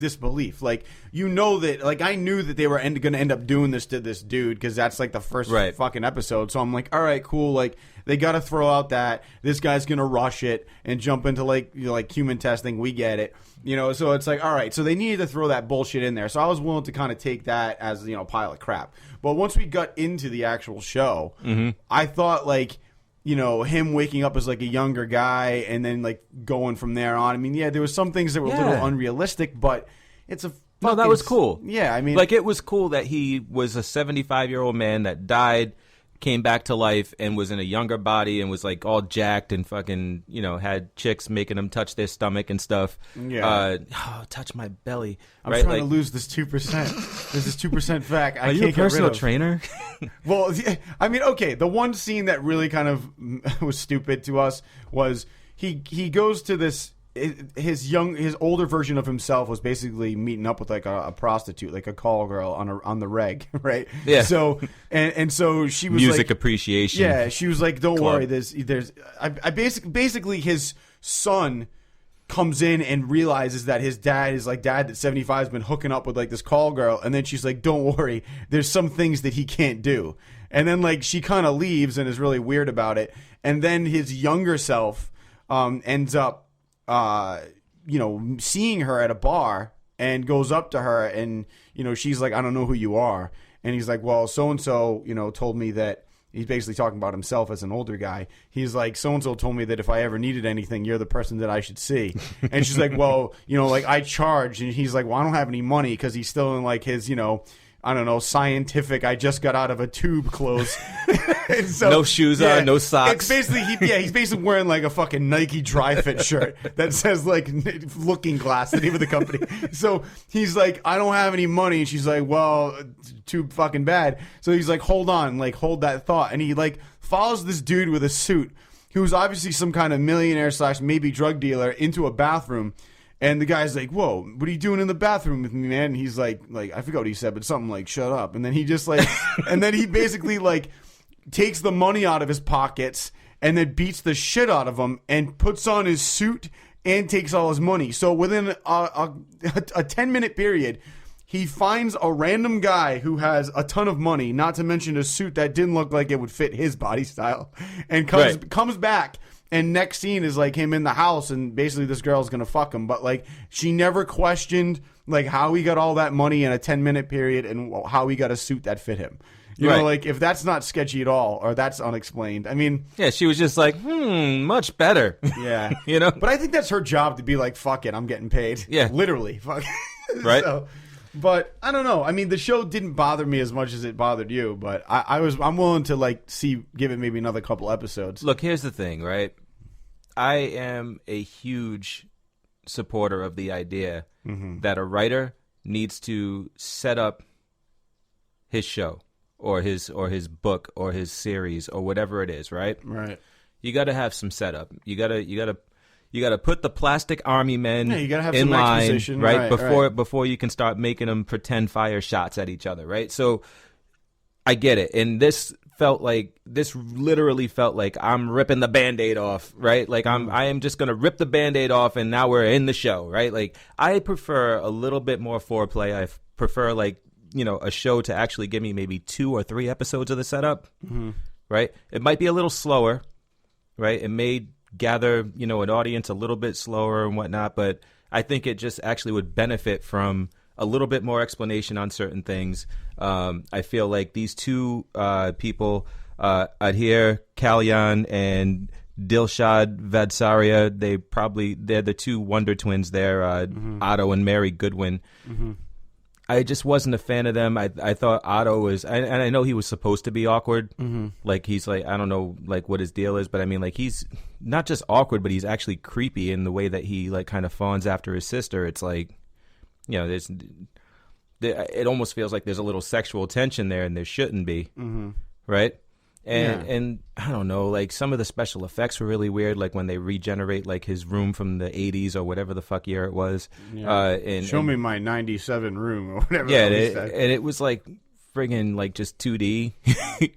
disbelief. Like, you know that, like, I knew that they were going to end up doing this to this dude because that's like the first fucking episode. So I'm like, all right, cool. Like, they got to throw out that this guy's going to rush it and jump into like, you know, like human testing. We get it, you know. So it's like, all right. So they needed to throw that bullshit in there. So I was willing to kind of take that as, you know, a pile of crap. But once we got into the actual show, I thought, like, you know, him waking up as like a younger guy and then like going from there on. I mean, yeah, there was some things that were a little unrealistic, but it's a no, that was cool. Yeah, I mean, like, it was cool that he was a 75-year-old man that died, came back to life, and was in a younger body and was like all jacked and fucking, you know, had chicks making him touch their stomach and stuff. Yeah, touch my belly. I'm trying to lose this 2%. This is 2% fat. Are you a personal trainer? Well, I mean, okay. The one scene that really kind of was stupid to us was he goes to this. His older version of himself was basically meeting up with like a prostitute, like a call girl on the reg, right? Yeah. So and so she was music like, appreciation. Yeah, she was like, "Don't worry, there's basically his son comes in and realizes that his dad is like, dad at 75 has been hooking up with like this call girl, and then she's like, "Don't worry, there's some things that he can't do," and then like she kind of leaves and is really weird about it, and then his younger self ends up. You know, seeing her at a bar and goes up to her and, you know, she's like, "I don't know who you are." And he's like, "Well, so-and-so, you know, told me that," he's basically talking about himself as an older guy. He's like, "So-and-so told me that if I ever needed anything, you're the person that I should see." And she's like, "Well, you know, like, I charge." And he's like, "Well, I don't have any money," because he's still in like his, you know, I don't know, scientific, I just got out of a tube clothes. So, no shoes on, no socks. It's basically, he's basically wearing like a fucking Nike dry fit shirt that says like Looking Glass, the name of the company. So he's like, "I don't have any money." And she's like, "Well, too fucking bad." So he's like, "Hold on, like, hold that thought." And he like follows this dude with a suit who's obviously some kind of millionaire / maybe drug dealer into a bathroom. And the guy's like, "Whoa, what are you doing in the bathroom with me, man?" And he's like, I forgot what he said, but something like, "Shut up." And then he just like, and then he basically like takes the money out of his pockets and then beats the shit out of him and puts on his suit and takes all his money. So within a 10-minute period, he finds a random guy who has a ton of money, not to mention a suit that didn't look like it would fit his body style, and comes back. And next scene is like him in the house, and basically this girl's gonna fuck him. But like, she never questioned like how he got all that money in a 10-minute period and how he got a suit that fit him. You know, like, if that's not sketchy at all, or that's unexplained, I mean, yeah, she was just like, much better. Yeah, you know. But I think that's her job to be like, "Fuck it, I'm getting paid." Yeah, literally, fuck. Right. So, but I don't know. I mean, the show didn't bother me as much as it bothered you, but I'm willing to like give it maybe another couple episodes. Look, here's the thing, right? I am a huge supporter of the idea that a writer needs to set up his show or his book or his series or whatever it is, right? Right. You got to have some setup. You got to put the plastic army men you gotta have in some line, exposition, right? Right. Before you can start making them pretend fire shots at each other, right? So I get it. And this literally felt like I'm ripping the Band-Aid off, right? Like I am just going to rip the Band-Aid off and now we're in the show, right? Like, I prefer a little bit more foreplay. I prefer, like, you know, a show to actually give me maybe 2 or 3 episodes of the setup, right? It might be a little slower, right? It may gather, you know, an audience a little bit slower and whatnot, but I think it just actually would benefit from a little bit more explanation on certain things. I feel like these two people, Adhir Kalyan and Dilshad Vadsaria, they're the two Wonder Twins there, Otto and Mary Goodwin. I just wasn't a fan of them. I thought Otto was, and I know he was supposed to be awkward. Like, he's like, I don't know, like, what his deal is, but I mean, like, he's not just awkward, but he's actually creepy in the way that he, like, kind of fawns after his sister. It's like, you know, it almost feels like there's a little sexual tension there, and there shouldn't be, right? And I don't know, like, some of the special effects were really weird, like when they regenerate like his room from the 80s or whatever the fuck year it was. Show me my 97 room or whatever. Yeah, and it was like friggin' like just 2D.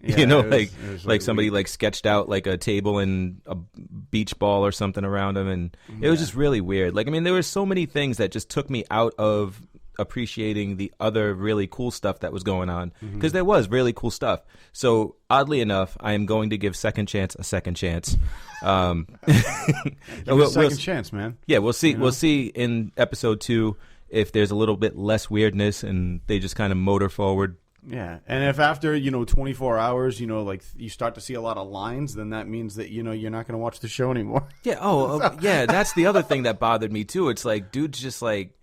Yeah, You know, it was like somebody like sketched out like a table and a beach ball or something around them, and it was just really weird. Like, I mean, there were so many things that just took me out of appreciating the other really cool stuff that was going on, because there was really cool stuff. So oddly enough, I am going to give Second Chance a second chance. Second chance, man. Yeah, we'll see. We'll see in episode 2 if there's a little bit less weirdness and they just kind of motor forward. Yeah, and if after 24 hours, like you start to see a lot of lines, then that means that you're not going to watch the show anymore. Yeah. Yeah. That's the other thing that bothered me too. It's like, dude's just like.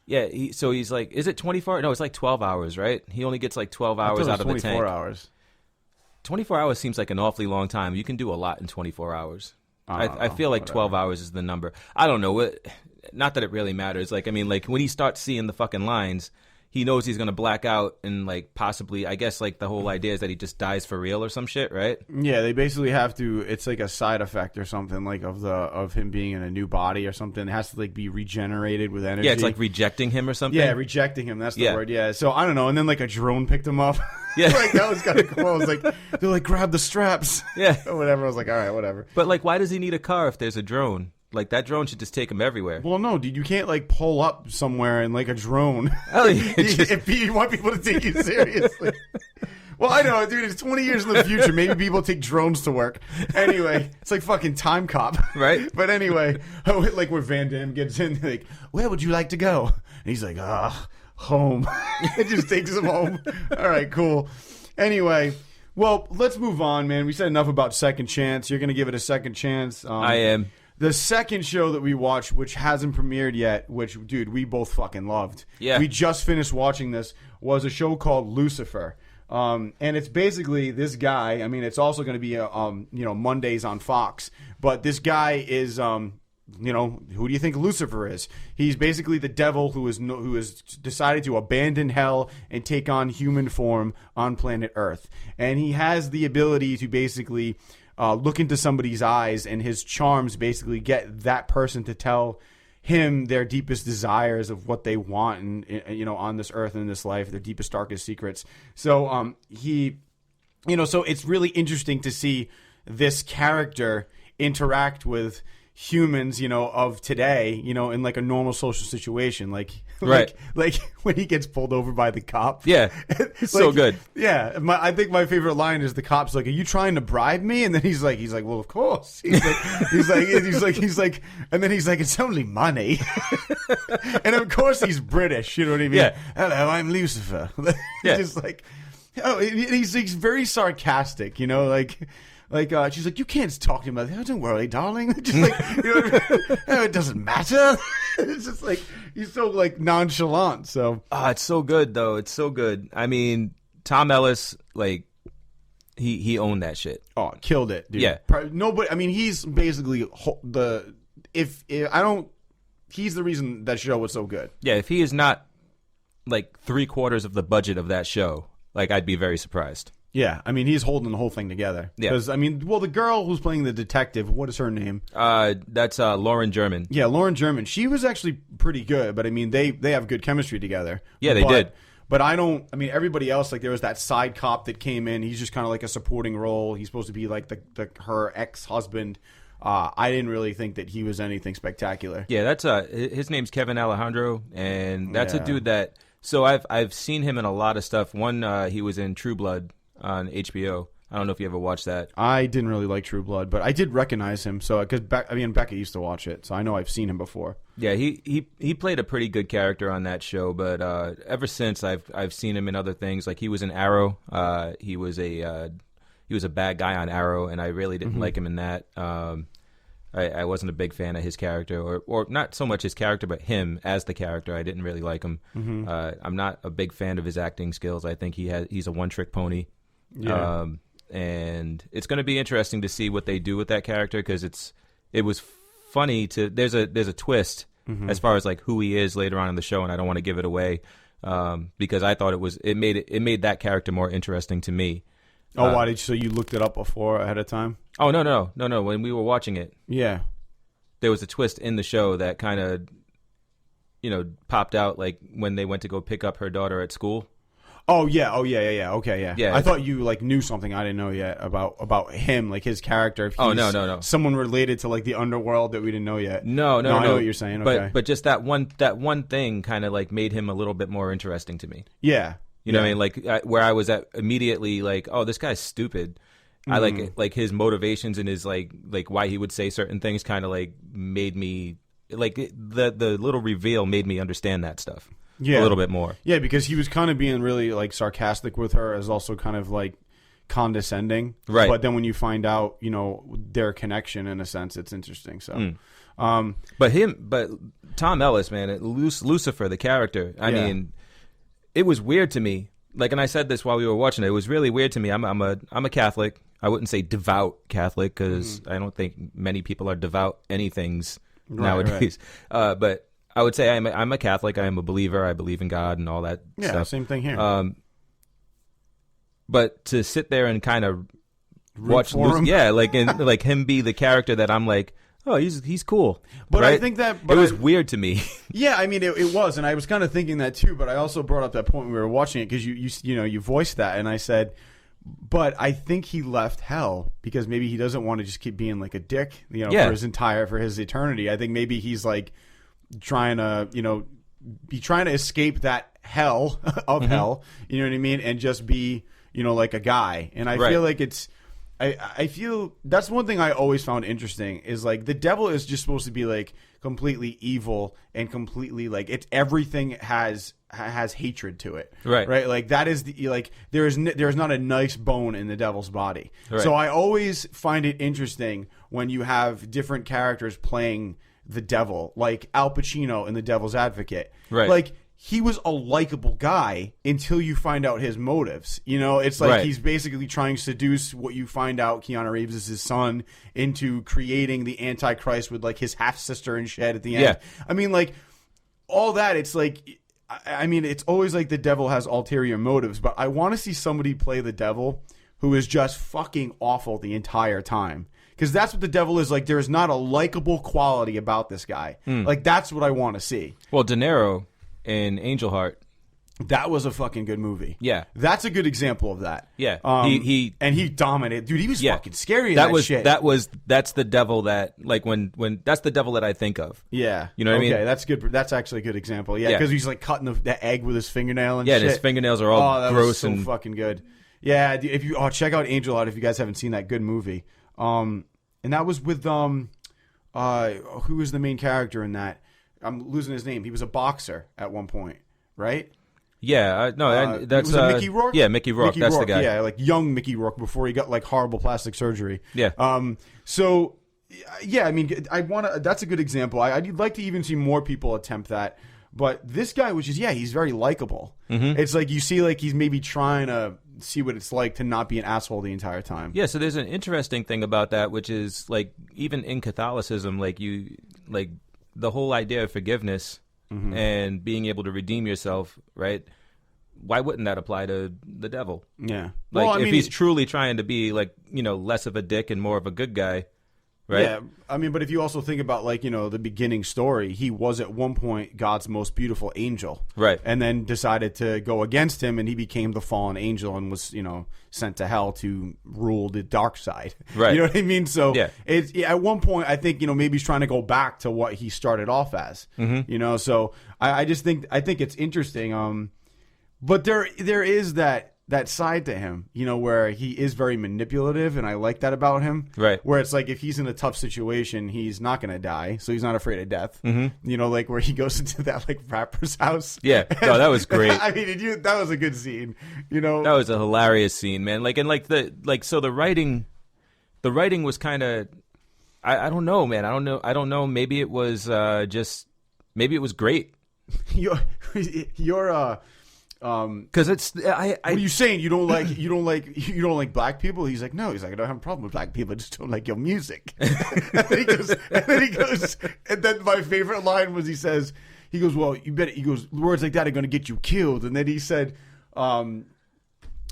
Yeah, he's like, is it 24? No, it's like 12 hours, right? He only gets like 12 hours out of the tank. 24 hours. 24 hours seems like an awfully long time. You can do a lot in 24 hours. I feel like 12 hours is the number. I don't know. Not that it really matters. Like, I mean, like when he starts seeing the fucking lines, he knows he's going to black out and like possibly, I guess like the whole idea is that he just dies for real or some shit, right? Yeah, they basically have to, it's like a side effect or something like of him being in a new body or something. It has to like be regenerated with energy. Yeah, it's like rejecting him or something. Yeah, rejecting him. That's the word. Yeah. So I don't know. And then like a drone picked him up. Yeah. Like that was kind of cool. I was like, they're like, grab the straps. Yeah. Or whatever. I was like, all right, whatever. But like, why does he need a car if there's a drone? Like, that drone should just take him everywhere. Well, no, dude, you can't, like, pull up somewhere in, like, a drone. Oh, if you want people to take you seriously. Well, I know, dude, it's 20 years in the future. Maybe people take drones to work. Anyway, it's like fucking Time Cop. Right? But anyway, like where Van Damme gets in, like, where would you like to go? And he's like, home. It just takes him home. All right, cool. Anyway, well, let's move on, man. We said enough about Second Chance. You're going to give it a second chance. I am. The second show that we watched, which hasn't premiered yet, which, dude, we both fucking loved. Yeah. We just finished watching this, was a show called Lucifer. And it's basically this guy. I mean, it's also going to be, Mondays on Fox. But this guy is, who do you think Lucifer is? He's basically the devil who has decided to abandon hell and take on human form on planet Earth. And he has the ability to basically look into somebody's eyes, and his charms basically get that person to tell him their deepest desires of what they want and on this earth and in this life, their deepest, darkest secrets. So so it's really interesting to see this character interact with humans, of today, in like a normal social situation, like when he gets pulled over by the cop. Yeah, it's so good. Yeah, I think my favorite line is the cop's like, "Are you trying to bribe me?" And then he's like, "Well, of course." He's like, and then he's like, "It's only money." And of course he's British. You know what I mean? Yeah. Hello, I'm Lucifer. Yeah. Just like, he's very sarcastic. Like, she's like, you can't talk to him about that. Oh, don't worry, darling. Just like, it doesn't matter. It's just like, he's so like nonchalant. So, it's so good though. It's so good. I mean, Tom Ellis, like, he owned that shit. Oh, killed it, dude. Yeah. Nobody. I mean, he's basically he's the reason that show was so good. Yeah. If he is not like 3/4 of the budget of that show, like, I'd be very surprised. Yeah, I mean, he's holding the whole thing together. Yeah. Because, I mean, the girl who's playing the detective, what is her name? That's Lauren German. Yeah, Lauren German. She was actually pretty good, but, I mean, they have good chemistry together. Yeah, they did. But everybody else, like, there was that side cop that came in. He's just kind of like a supporting role. He's supposed to be, like, her ex-husband. I didn't really think that he was anything spectacular. Yeah, that's his name's Kevin Alejandro, and that's a dude that... So I've seen him in a lot of stuff. One, he was in True Blood on HBO. I don't know if you ever watched that. I didn't really like True Blood, but I did recognize him. So because Becca used to watch it, so I know I've seen him before. Yeah, he played a pretty good character on that show, but ever since I've seen him in other things. Like, he was in Arrow. He was a bad guy on Arrow, and I really didn't like him in that. I wasn't a big fan of his character, or not so much his character, but him as the character. I didn't really like him. I'm not a big fan of his acting skills. I think he's a one-trick pony. Yeah. And it's going to be interesting to see what they do with that character, because it was funny to there's a twist as far as like who he is later on in the show, and I don't want to give it away because I thought it made that character more interesting to me. Oh, why so you looked it up before ahead of time? Oh no! When we were watching it, yeah, there was a twist in the show that kind of popped out, like when they went to go pick up her daughter at school. Oh yeah. Okay, yeah. Yeah. I thought you like knew something I didn't know yet about him, like his character. If Oh, he's no. Someone related to like the underworld that we didn't know yet. No. I know what you're saying. Okay. But just that one thing kind of like made him a little bit more interesting to me. Yeah. You know what I mean? Like where I was at immediately like, oh, this guy's stupid. I like his motivations and his like why he would say certain things kind of like made me like the little reveal made me understand that stuff. Yeah. A little bit more. Yeah, because he was kind of being really like sarcastic with her, as also kind of like condescending. Right. But then when you find out, their connection in a sense, it's interesting. So, but Tom Ellis, man, Lucifer, the character. I mean, it was weird to me. Like, and I said this while we were watching it. It was really weird to me. I'm a Catholic. I wouldn't say devout Catholic because I don't think many people are devout anythings nowadays. Right. But I would say I'm a Catholic. I am a believer. I believe in God and all that stuff. Yeah, same thing here. But to sit there and kind of watch him? like him be the character that I'm like, oh, he's cool. But right? I think that it was weird to me. Yeah, I mean it was, and I was kind of thinking that too. But I also brought up that point when we were watching it because you voiced that, and I said, but I think he left hell because maybe he doesn't want to just keep being like a dick, for his eternity. I think maybe he's like trying to escape that hell of hell. You know what I mean, and just be like a guy. And I feel like it's. I feel that's one thing I always found interesting is like the devil is just supposed to be like completely evil and completely like it's everything has hatred to it. Right. Like that is there's not a nice bone in the devil's body. Right. So I always find it interesting when you have different characters playing the devil, like Al Pacino in The Devil's Advocate. Right. Like he was a likable guy until you find out his motives. It's like he's basically trying to seduce what you find out Keanu Reeves is his son into creating the Antichrist with like his half sister and shit at the end. Yeah. I mean, like all that. It's like, I mean, it's always like the devil has ulterior motives, but I want to see somebody play the devil who is just fucking awful the entire time. Because that's what the devil is like. There's not a likable quality about this guy. Like that's what I want to see. Well, De Niro in Angel Heart. That was a fucking good movie. Yeah. That's a good example of that. Yeah. He dominated. Dude, he was fucking scary in that shit. That's the devil that, like, when that's the devil that I think of. Yeah. You know what I mean? Okay, that's good. That's actually a good example. Yeah, because he's, like, cutting the egg with his fingernail and shit. Yeah, and his fingernails are all that gross was so and fucking good. Yeah, if you check out Angel Heart if you guys haven't seen that good movie. And that was with who was the main character in that? I'm losing his name. He was a boxer at one point, right? Yeah, that's was it Mickey Rourke. Yeah, Mickey Rourke. That's the guy. Yeah, like young Mickey Rourke before he got like horrible plastic surgery. Yeah. So, yeah, I mean, that's a good example. I'd like to even see more people attempt that. But this guy, he's very likable. Mm-hmm. It's like you see, like he's maybe trying to see what it's like to not be an asshole the entire time. Yeah. So there's an interesting thing about that, which is like even in Catholicism, the whole idea of forgiveness and being able to redeem yourself, right? Why wouldn't that apply to the devil? Yeah. Like, if he's truly trying to be, like, less of a dick and more of a good guy, right? Yeah. I mean, but if you also think about, like, the beginning story, he was at one point God's most beautiful angel. Right. And then decided to go against him, and he became the fallen angel and was, sent to hell to rule the dark side. Right. You know what I mean? So yeah. At one point, I think, maybe he's trying to go back to what he started off as. Mm-hmm. So I think it's interesting. But there is that side to him, where he is very manipulative, and I like that about him. Right. Where it's like if he's in a tough situation, he's not going to die, so he's not afraid of death. Mm-hmm. Like where he goes into that like rapper's house. Yeah. No, that was great. I mean, that was a good scene. That was a hilarious scene, man. So the writing was kind of, I don't know, man. I don't know. Maybe it was maybe it was great. You're because it's what are you saying? You don't like black people? He's like, no. He's like, I don't have a problem with black people. I just don't like your music. and then he goes, and then my favorite line was he goes, well, you bet. He goes, words like that are going to get you killed. And then he said,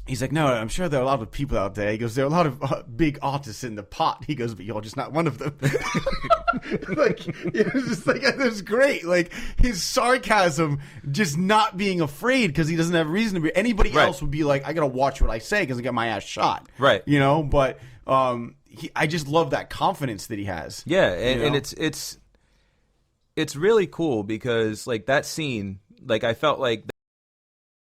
he's like, no, I'm sure there are a lot of people out there. He goes, there are a lot of big artists in the pot. He goes, but you're just not one of them. Like, it was just like, it was great. Like, his sarcasm, just not being afraid because he doesn't have a reason to be. Anybody else would be like, I gotta watch what I say because I got my ass shot. Right. You know, but I just love that confidence that he has. Yeah, and it's really cool because like that scene, like I felt like